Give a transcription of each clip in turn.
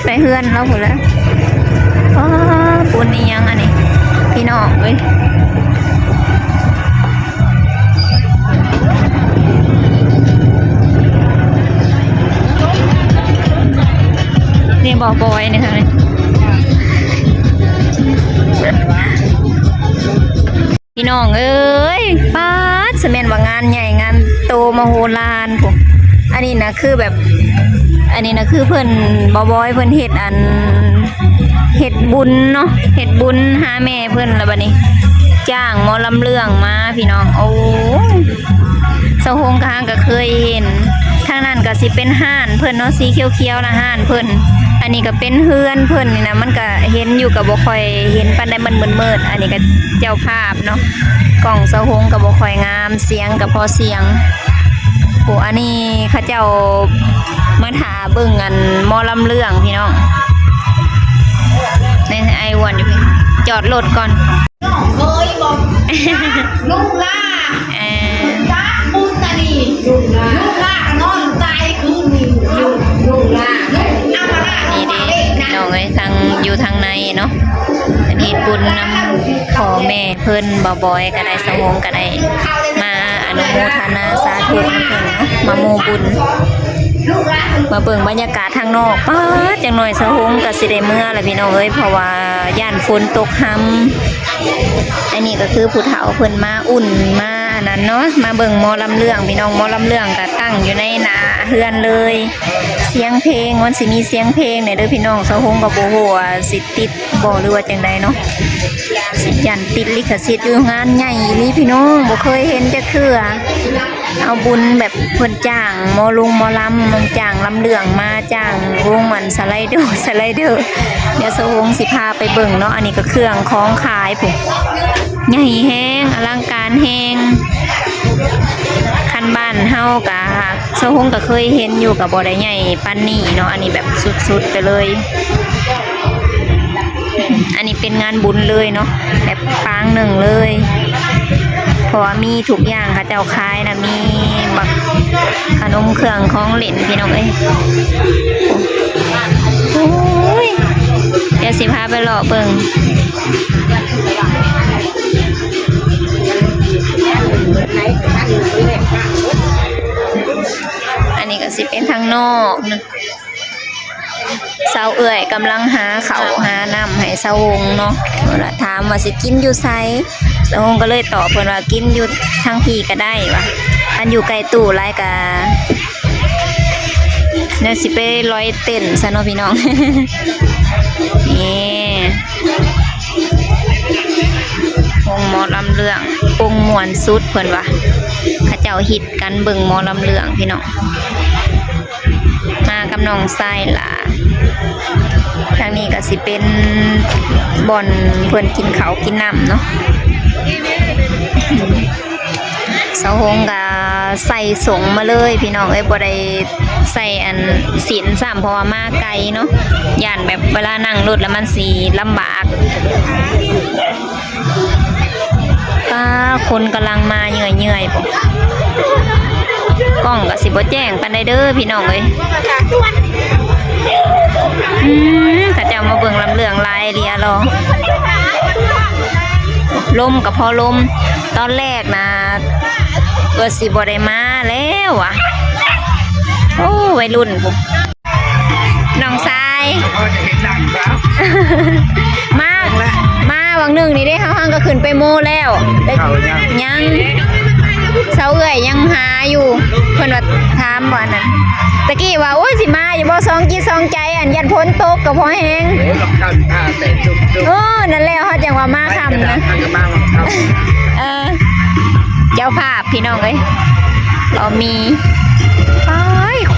ไปเฮือนเราพุ่นแล้วอ๋อปูนนี่ยังอันนี้พี่น้องเว้ยนี่บอกบอยนี่ทางนี้พี่น้องเอ้ยป้าสแมนว่างานใหญ่งานโตมโหฬารผมอันนี้นะคือแบบอันนี้นะคือเพิ่นบอยเพิ่นเฮ็ดเฮ็ดบุญเนาะเฮ็ดบุญหาแม่เพิ่นแล้วบัดนี้จ้างหมอลำเรื่องมาพี่น้องโอ้สะโฮงกลางก็เคยเห็นทางนั้นก็สิเป็นห้านเพิ่นเนาะสีเขียวๆนะห้านเพิ่นอันนี้ก็เป็นเฮือนเพิ่นนี่นะมันก็เห็นอยู่กับบ่ค่อยเห็นปานใดมันมืดๆอันนี้ก็เจ้าภาพเนาะกล้องสะโฮงก็บ่ค่อยงามเสียงก็พอเสียงโอ้อันนี้เขาเจ้ามาถาเบิ่งกันหมอลำเรื่องพี่น้องในไอวันอยู่พี่จอดรถก่อนเคยบอกลูกล่าจ้าปุตตานีลูกล่านอนตายคืนนี้ลูกล่าอามาล่านี่เด้พี่น้องไอ้ทางอยู่ทางในเนาะอันนี้บุญนำพ่อแม่เพิ่นบอยก็ได้สมงก็ได้มาอนุโมทนาสาธุเพิ่นเนาะมาโมบุญมาเบิ่งบรรยากาศทางนอกป๊าดจังหน่อยสะฮงก็สิได้เมื่อละพี่น้องเอ้ยเพราะว่าย่านฝนตกห่ำอันนี้ก็คือผู้เฒ่าเพิ่นมาอุ่นมานั่นเนาะมาเบิ่งหมอลำเรื่องพี่น้องหมอลำเรื่องก็ตั้งอยู่ในหน้าเฮือนเลยเสียงเพลงมันสิมีเสียงเพลงเนี่ยเด้อพี่น้องสะฮงก็บ่ฮู้ว่าสิติดบ่หรือว่าจังใดเนาะสิยันติดลิขสิทธิ์อยู่งานใหญ่นี่พี่น้องบ่เคยเห็นจักเทื่อเอาบุญแบบเพิ่นจ้างหมอลุงหมอลำจ้างลำเรื่องมาจ้างวงมันสไลเดอร์เดี๋ยวสะฮงสิพาไปเบิ่งเนาะอันนี้ก็เครื่องของขายพุ่นใหญ่แฮงอลังการแฮงคันบ้านเฮากะสะฮงก็เคยเห็นอยู่กับบ่ได้ใหญ่ปานนี้เนาะอันนี้แบบสุดๆไปเลยอันนี้เป็นงานบุญเลยเนาะแบบปางหนึ่งเลยเพราะว่ามีทุกอย่างค่ะเจ้าขายนะมีบักขนมเครื่องของเล่นพี่น้องเอ้ยโอ้ยเดี๋ยวสิพาไปเลาะเบิ่งอันนี้ก็สิเป็นทางนอกนะเสาเอื่อยกำลังหาเขาหาน้ำให้เสาวงเนาะถามว่าสิกินอยู่ไสเสาวงก็เลยตอบเพิ่นว่ากินอยู่ทางพี่ก็ได้ว่ะอันอยู่ไกลตู้หลายกะเดี๋ยวสิไปลอยเต้นซะเนาะพี่น้อง นี่วงหมอลำเรื่องวงม่วนสุดเพิ่นว่าเขาเจ้าฮิตกันเบิ่งหมอลำเรื่องพี่น้องมากับน้องทรายล่ะทางนี้ก็สิเป็นบ่อนเพิ่นกินข้าวกินน้ำเนาะเสาหงก็ใส่สงมาเลยพี่น้องเอ้ยบ่ได้ใส่อันศีลซ้ำเพราะว่ามาไกลเนาะย่านแบบเวลานั่งรถแล้วมันสิลำบากป้าคนกำลังมาเหนื่อยๆปุ๊กล้องก็สิบ่แจ้งปานใดเด้อพี่น้องเอ้ยข้าเจ้ามาเบิ่งลำเรื่องลายเรียรอลมกับพอลมตอนแรกนะก็สิบ่ได้มาแล้วว่ะโอ้วัยรุ่นปุ๊น้องทรายมาวังหนึ่งนี่ได้ห้างก็ขึ้นไปโมแล้วยังเสาเอื่อยยังหาอยู่เพิ่นว่าถามบ่อันนั้นตะกี้ว่าโอ้ยสิมาอยู่บ่2จิต2ใจอันยันพ้นตกก็พอแฮงนั่นแล้วเฮาจังว่ามาค่ำนะเจ้าภาพพี่น้องเอ้ยเรามี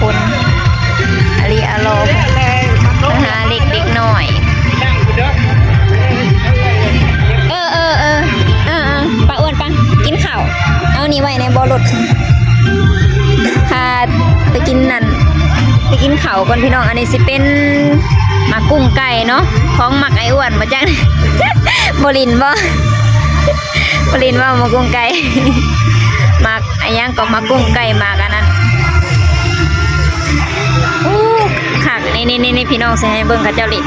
คนอลีอโลหาเล็กๆหน่อยป้าอ้วนปังกินข้าวเอานี่ไว้ในบ่อรถพาไปกินนั่นไปกินข้าวก่อนพี่น้องอันนี้สิเป็นหมักกุ้งไก่เนาะของหมักไอ้อ้วนมาจัง บรินบ่หมักกุ้งไก่หมักไอ้ยังก็หมักกุ้งไก่หมักอันนั้นข คักนี่พี่น้องสิให้เบิ่งเขาเจ้าเล่น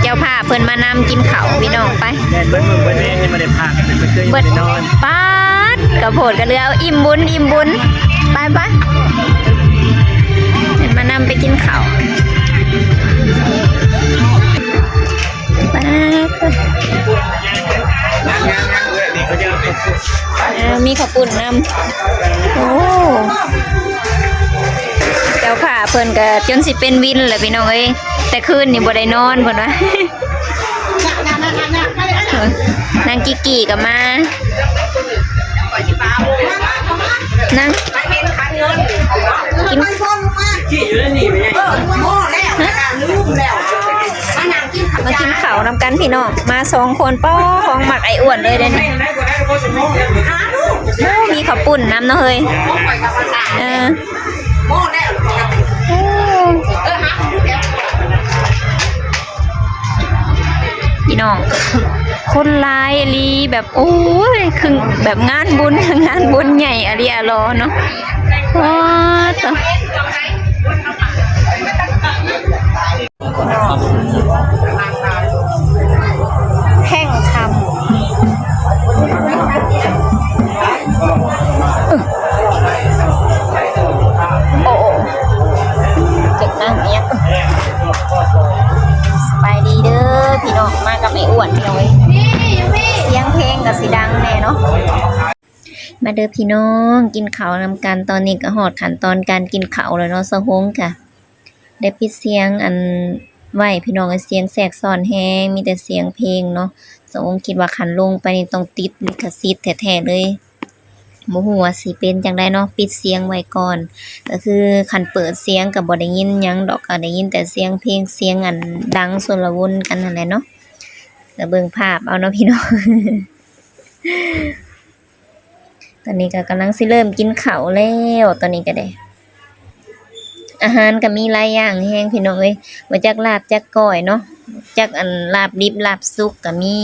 เจ้าภาพเพิ่นมานำกินข้าวพี่น้องไป แดนเบิ้ลเบิ้ลเล่นยังไม่ได้พักเป็นเพื่อนยัง เบิ ไม่ ด ได้นอน ปาดกระโพดกระเรือเอาอิ่มบุญไปเห็นมานำไปกินข้าวไปมีข้าวปุ้นนำโอ้เจ้าค่ะเพิ่นก็จนสิเป็นวินเลยพี่น้องเอ้ยแต่คืนนี่บ่ได้นอนเพิ่นว่า นางกิกี่กับมานั่งกิน ขี้อยู่แล้วนี่ไม่ใช่ มากินข้าวนำกันพี่น้องมา2 คนป้อของหมักไออ้วนเลยเด้นี่มีข้าวปุ้นน้ำเนาะเฮ้ยพี่น้องคนหลายอลีแบบโอ้ยคือแบบงานบุญใหญ่อลีอะรอเนาะว้าต่อแห้งคำโอ้เจ็บนั่งเนี้ยสบายดีเด้อพี่น้องมากับไอ้อ้วนพี่น้องเสียงเพลงกับสีดังแน่เนาะมาเด้อพี่น้องกินข้าวนำกันตอนนี้ก็หอดขั้นตอนการกินข้าวแล้วเนาะสะฮงค่ะได้ปิดเสียงอันไหวพี่น้องเสียงแทรกซ้อนแฮงมีแต่เสียงเพลงเนาะสะฮงคิดว่าคันลงไปนี่ต้องติดลิขสิทธิ์แท้ๆเลยบ่ฮู้ว่าสิเป็นจังได๋เนาะปิดเสียงไว้ก่อนก็คือคันเปิดเสียงก็บ่ได้ยินหยังดอกก็ได้ยินแต่เสียงเพลงเสียงอันดังสนละวนกันนั่นแหละเนาะแล้วเบิ่งภาพเอาเนาะพี่น้อง ตอนนี้ก็กำลังสิเริ่มกินข้าวแล้วตอนนี้ก็ได้อาหารก็มีหลายอย่างแฮงพี่น้องเอ้ยว่าจักลาบจักก้อยเนาะจักอันลาบดิบลาบสุกก็มี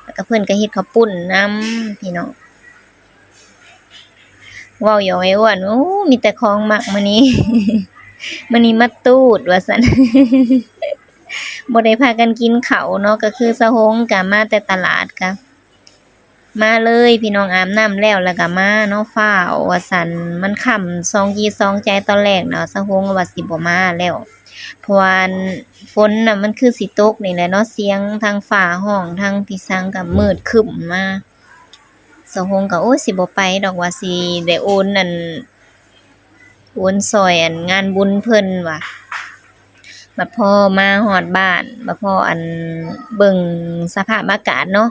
แล้วก็เพิ่นก็เฮ็ดข้าวปุ้นนำพี่น้องว้าวหยองไอ้อ้วนโอ้มีแต่ของมักมื้อนี้ มื้อนี้มาตูดว่าซั่น บ่ได้พากันกินข้าวเนาะก็คือสะฮงก็มาแต่ตลาดค่ะมาเลยพี่น้องอาบน้ำแล้วก็มาเนาะฟ้าวว่าซั่นมันค่ำ2กี2ใจตอนแรกเนาะสะฮงว่าสิบ่มาแล้วเพราะว่าฝนน่ะมันคือสิตกนี่แหละเนาะเสียงทางฟ้าห้องทางพี่สังก็มืดครึ้มมาสะฮงก็โอ้ยสิบ่ไปดอกว่าสิได้โอนนั่นโอนซอยอันงานบุญเพิ่นว่ะบัดพอมาฮอดบ้านบัดพออันเบิ่งสภาพอากาศเนาะ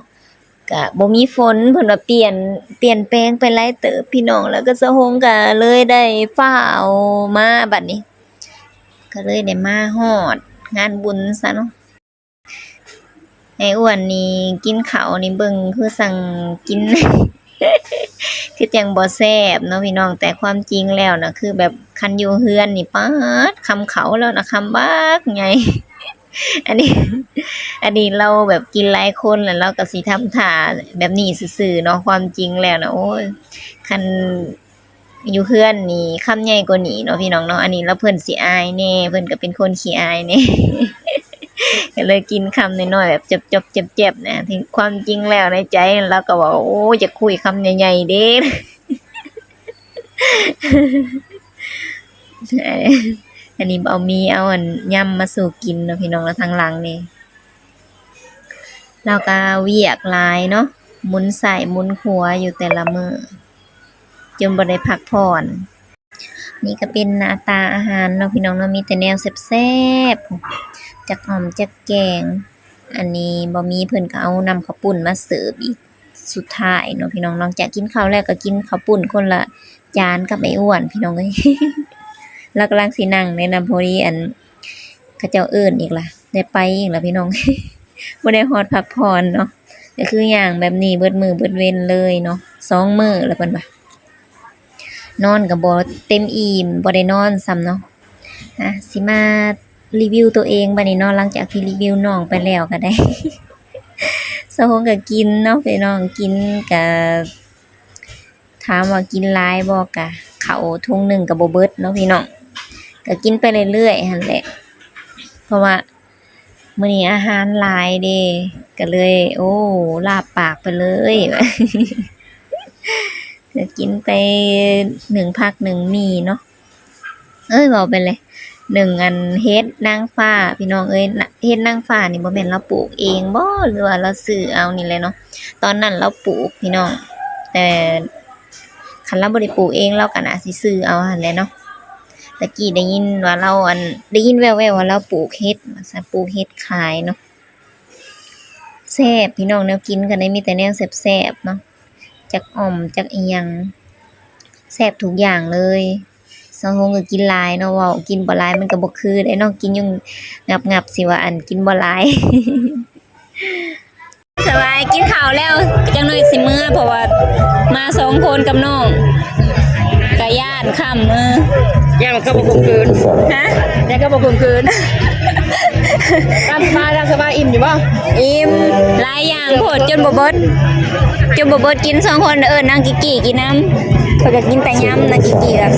ก็บ่มีฝนเพิ่นว่าเปลี่ยนแปลงไปหลายเติบพี่น้องแล้วก็สะฮงก็เลยได้ฟ้าวมาบัดนี้ก็เลยได้มาฮอดงานบุญซะเนาะไอ้อ้วนนี่กินข้าวนี่เบิ่งคือสั่งกิน คือจังบ่แซ่บเนาะพี่น้องแต่ความจริงแล้วนะคือแบบคันอยู่เฮือนนี่ป๊าดคำเขาแล้วนะคำบักใหญ่ อันนี้เราแบบกินหลายคนแล้วเราก็สิทำท่าแบบนี้ซื่อๆเนาะความจริงแล้วนะโอ้ยคันอยู่เฮือนนี่คำใหญ่กว่านี้เนาะพี่น้องเนาะอันนี้แล้วเพิ่นสิอายแน่เพิ่นก็เป็นคนขี้อายแน่ ก็เลยกินคำน้อยๆแบบจบๆเจ็บๆนะถึงความจริงแล้วในใจเราก็บอกโอ้จะคุยคำใหญ่ๆเด้ อันนี้เอาอันยำมาสู่กินเนาะพี่น้องแล้วทางหลังนี่เราก็เวียกหลายเนาะหมุนซ้ายหมุนขวาอยู่แต่ละมื้อจนบ่ได้พักผ่อนนี่ก็เป็นหน้าตาอาหารเนาะพี่น้องเนาะมีแต่แนวแซ่บๆจักหอมจักแกงอันนี้บ่มีเพิ่นก็เอานำข้าวปุ้นมาเสิร์ฟอีกสุดท้ายเนาะพี่น้องนอกจากกินข้าวแล้วก็กินข้าวปุ้นคนละจานกับไอ้อ้วนพี่น้องเอ้ย แล้วกำลังสินั่งในน้ำพอดีอันเขาเจ้าเอิ้นอีกล่ะได้ไปอีกล่ะพี่น้อง บ่ได้ฮอดพักผ่อนเนาะก็คืออย่างแบบนี้เบิดมื้อเบิดเว้นเลยเนาะ2มื้อแล้วเพิ่นว่านอนก็บ่เต็มอิ่มบ่ได้นอนซ้ำเนาะ สิมารีวิวตัวเองบัดนี้เนาะหลังจากที่รีวิวน้องไปแล้วก็ได้ สะฮงก็กินเนาะพี่น้องกินก็ถามว่ากินหลายบ่ก็ข้าวถุงหนึงก็บ่เบิดเนาะพี่น้องก็กินไปเรื่อยๆหั่นแหละ เพราะว่ามื้อนี้อาหารหลายเด้ก็เลย โอ้ลาบปากไปเลย ก็กินไป1ผัก1หมี่เนาะเว้าไปเลย1อันเฮ็ดนางฟ้าพี่น้องเอ้ยเฮ็ดนางฟ้านี่บ่แม่นเราปลูกเองบ่หรือว่าเราซื้อเอานี่แหละเนาะตอนนั้นเราปลูกพี่น้องแต่คันเราบ่ได้ปลูกเองเราก็น่าสิซื้อเอาหั่นแหละเนาะตะกี้ได้ยินว่าเราได้ยินแว่วๆว่าเราปลูกเฮ็ดว่าซั่นปลูกเฮ็ดขายเนาะแซ่บพี่น้องแนวกินก็ได้มีแต่แนวแซ่บๆเนาะจักอ่อมจักอิหยังแซ่บทุกอย่างเลยสะฮงก็กินหลายเนาะเว้ากินบ่หลายมันก็บ่คือได้เนาะกินอยู่งับๆสิว่าอันกินบ่หลาย สบายกินข้าวแล้วจังหน่อยสิมื้อเพราะว่ามา2คนกับน้องก็ย่านค่ำย่ามันก็บ่คงคืน ฮะ ย่าก็บ่คงคืนตามมาทางสบายอิ่มอยู่บ่ อิ่มหลายอย่างโพดจนบ่เบิดกิน2คนนางกิกกี้กินน้ำเพิ่นก็กินแต่ยำนางกิกกี้ก็ 3 4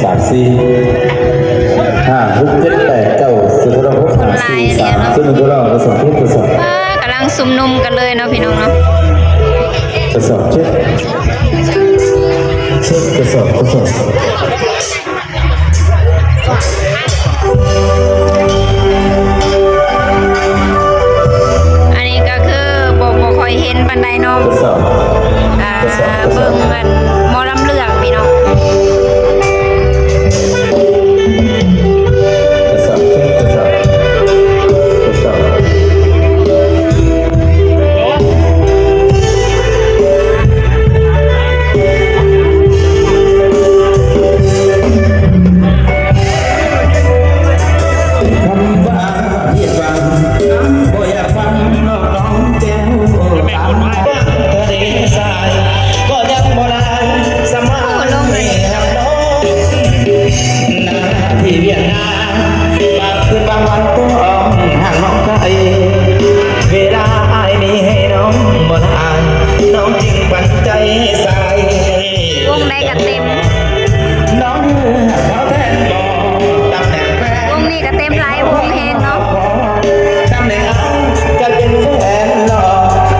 5 6 7 8 9 10 11 12 13 14 15 16 17 18 ป้ากำลังซุ่มนุมกันเลยเนาะพี่น้องเนาะ 19 อันนี้ก็คือบ่ค่อยเห็นปานใดเนาะเบิ่งกันหมอลำเรื่องพี่น้องที่เวียดนามบางคืนบางวันก็ห่างน้องไกลเวลาอายนี้ให้น้องบ่ทานน้องจึงปันใจใส่วงใดก็เต็ม น้องเขาแทนบอกตำแหน่งแฟน วงนี้ก็เต็มหลายวงแฮงเนาะ ตำแหน่งอ้ายจะเป็นแฟนหรอ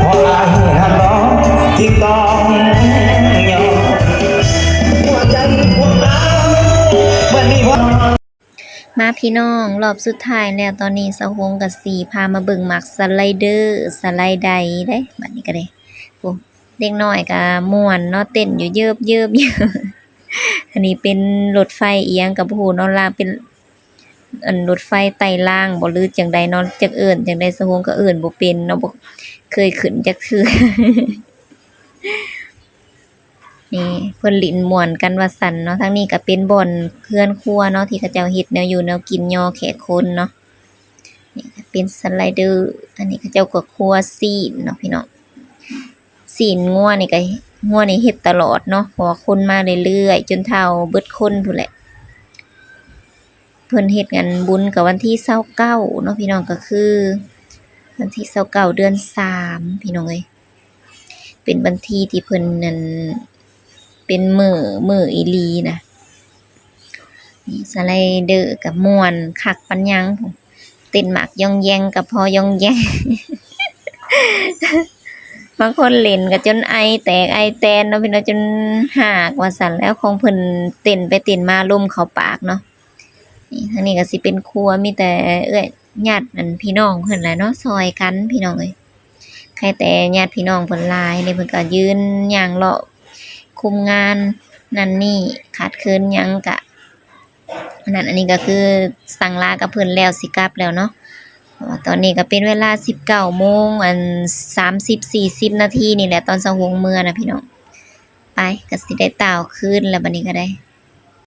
เพราะอายหักน้องที่ต้องยอมหัวใจพวกเรามันมีวันมาพี่น้องรอบสุดท้ายแล้วตอนนี้สะฮงกับสีพามาเบิ่งหมักสไลเดอร์สไลด์ใดได้บัดนี้ก็ได้โอ้เด็กน้อยก็ม่วนเนาะเต้นอยู่เยิบอันนี้เป็นรถไฟเอียงกับผู้เนาะล่างเป็นรถไฟไต่ล่างบ่ลือจังใดเนาะจักเอิ้นจังใดสะฮงก็เอิ้นบ่เป็นเนาะบ่เคยขึ้นจักเทื่อ นี่เพิ่นลิ้นม่วนกันว่าซั่นเนาะทั้งนี้ก็เป็นบ่อนเฮือนครัวเนาะที่เขาเจ้าเฮ็ดแนวอยู่แนวกินย่อแขกคนเนาะนี่ก็เป็นสไลเดอร์อันนี้เขาเจ้าก็ครัวซีนเนาะพี่น้องซีนงัวนี่ก็งัวนี่เฮ็ดตลอดเนาะเพราะว่าคนมาเรื่อยๆจนเฒ่าเบิดคนพู้นแหละเพิ่นเฮ็ดงานบุญกับวันที่29เนาะพี่น้องก็คือวันที่29เดือน3พี่น้องเอ้ยเป็นวันที่ที่เพิ่นนั่นเป็นมืออีหลีนะนี่สไลเดอร์กับม่วนคักปัญญังเต้นหมากยองแยงกับพอยองแยง บางคนเล่นก็จนไอแตกไอแตนเนาะพี่น้องจนหากว่าสั่นแล้วคงเพิ่นเต้นไปเต้นมาลมเข้าปากเนาะนี่ทางนี้ก็สิเป็นครัวมีแต่ญาตินั่นพี่น้องเพิ่นแหละเนาะซอยกันพี่น้องเอ้ยใครแต่ญาติพี่น้องเพิ่นหลายนี่เพิ่นก็ยืนย่างเลาะคุมงานนั่นนี่ขาดเคินหยังกะนั่นอันนี้ก็คือสั่งลากับเพิ่นแล้วสิกลับแล้วเนาะตอนนี้ก็เป็นเวลา 19:30-40 นาทีนี่แหละตอนสะฮงเมื่อนะพี่น้องไปก็สิได้ต่าวคืนแล้วบัดนี้ก็ได้